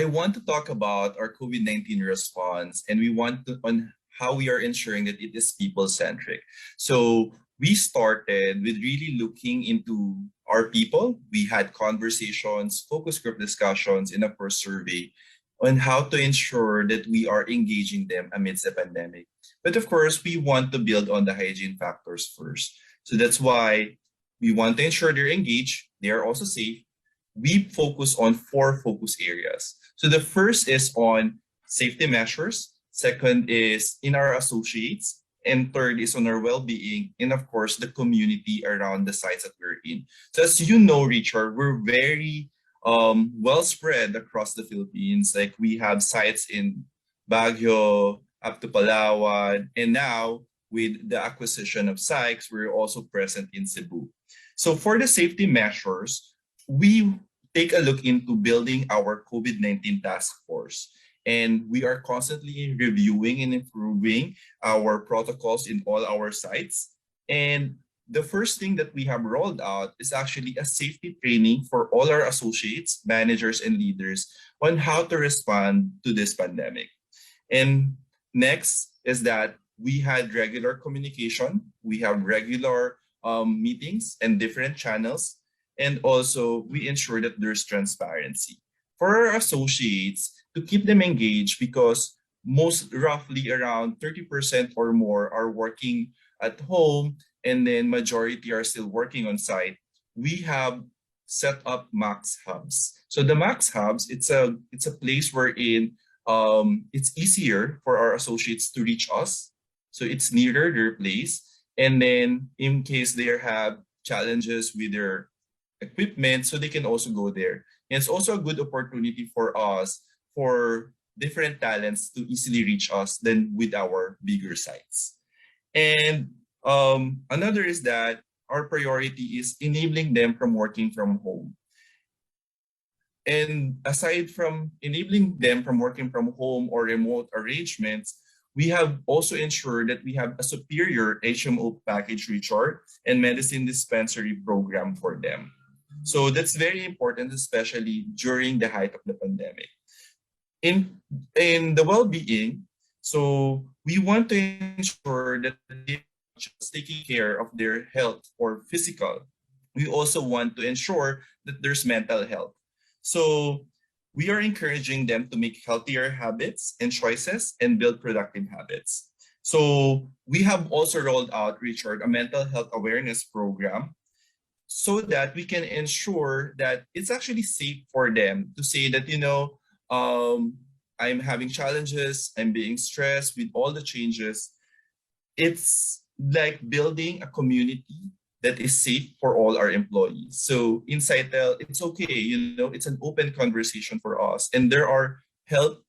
want to talk about our COVID-19 response, and we want to on how we are ensuring that it is people-centric. So we started with really looking into our people. We had conversations, focus group discussions in a first survey on how to ensure that we are engaging them amidst the pandemic. But of course, we want to build on the hygiene factors first. So that's why we want to ensure they're engaged, they are also safe. We focus on four focus areas. So the first is on safety measures, second is in our associates, and third is on our well-being, and of course, the community around the sites that we're in. So as you know, Richard, we're very well spread across the Philippines. Like we have sites in Baguio, up to Palawan, and now with the acquisition of Sykes, we're also present in Cebu. So for the safety measures, we take a look into building our COVID-19 task force. And we are constantly reviewing and improving our protocols in all our sites. And the first thing that we have rolled out is actually a safety training for all our associates, managers, and leaders on how to respond to this pandemic. And next is that we had regular communication. We have regular meetings and different channels. And also, we ensure that there's transparency. For our associates, to keep them engaged, because most roughly around 30% or more are working at home, and then majority are still working on site, we have set up max hubs. So the max hubs, it's a place wherein it's easier for our associates to reach us. So it's nearer their place. And then in case they have challenges with their equipment, so they can also go there. And it's also a good opportunity for us, for different talents to easily reach us than with our bigger sites. And another is that our priority is enabling them from working from home. And aside from enabling them from working from home or remote arrangements, we have also ensured that we have a superior HMO package, Richard, and medicine dispensary program for them. So that's very important, especially during the height of the pandemic. In the well-being, so we want to ensure that they're not just taking care of their health or physical. We also want to ensure that there's mental health. So we are encouraging them to make healthier habits and choices and build productive habits. So we have also rolled out, Richard, a mental health awareness program so that we can ensure that it's actually safe for them to say that, I'm having challenges, I'm being stressed with all the changes. It's like building a community that is safe for all our employees. So in Cytel, it's okay, it's an open conversation for us. And there are help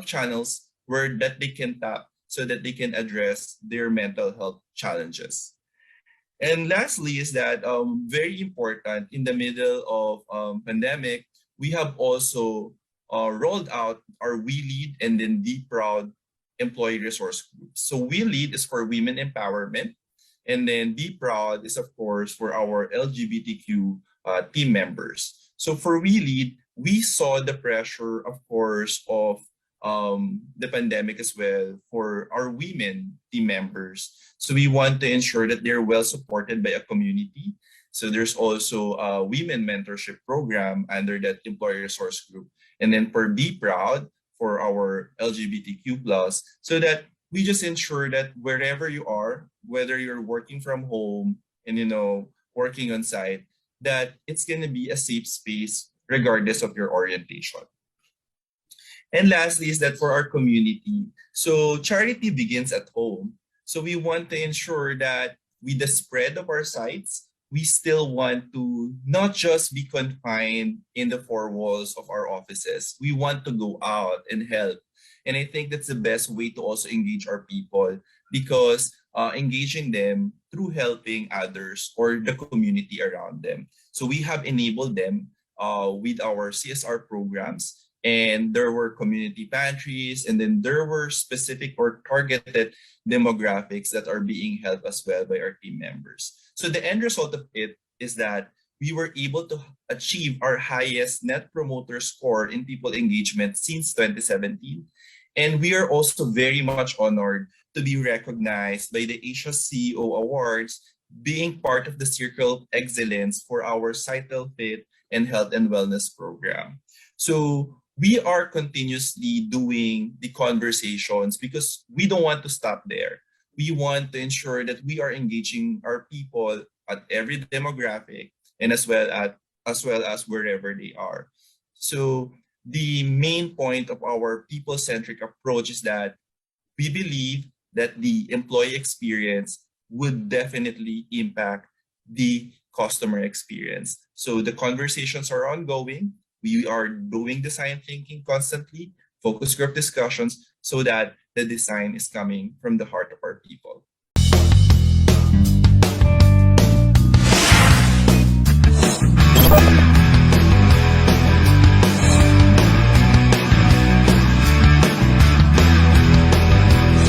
channels where that they can tap so that they can address their mental health challenges. And lastly is that very important in the middle of pandemic, we have also rolled out our We Lead and then Be Proud employee resource groups. So We Lead is for women empowerment, and then Be Proud is of course for our LGBTQ team members. So for We Lead, we saw the pressure, of course, of the pandemic as well for our women team members. So we want to ensure that they're well supported by a community. So there's also a women mentorship program under that employee resource group. And then for Be Proud, for our LGBTQ plus, so that we just ensure that wherever you are, whether you're working from home and working on site, that it's gonna be a safe space regardless of your orientation. And lastly is that for our community, so charity begins at home. So we want to ensure that with the spread of our sites, we still want to not just be confined in the four walls of our offices. We want to go out and help. And I think that's the best way to also engage our people, because engaging them through helping others or the community around them. So we have enabled them with our CSR programs, and there were community pantries, and then there were specific or targeted demographics that are being helped as well by our team members. So the end result of it is that we were able to achieve our highest net promoter score in people engagement since 2017. And we are also very much honored to be recognized by the Asia CEO Awards, being part of the Circle of Excellence for our Cycle Fit and Health and Wellness program. So we are continuously doing the conversations because we don't want to stop there. We want to ensure that we are engaging our people at every demographic and as well as wherever they are. So the main point of our people-centric approach is that we believe that the employee experience would definitely impact the customer experience. So the conversations are ongoing. We are doing design thinking constantly, focus group discussions, so that the design is coming from the heart of our people.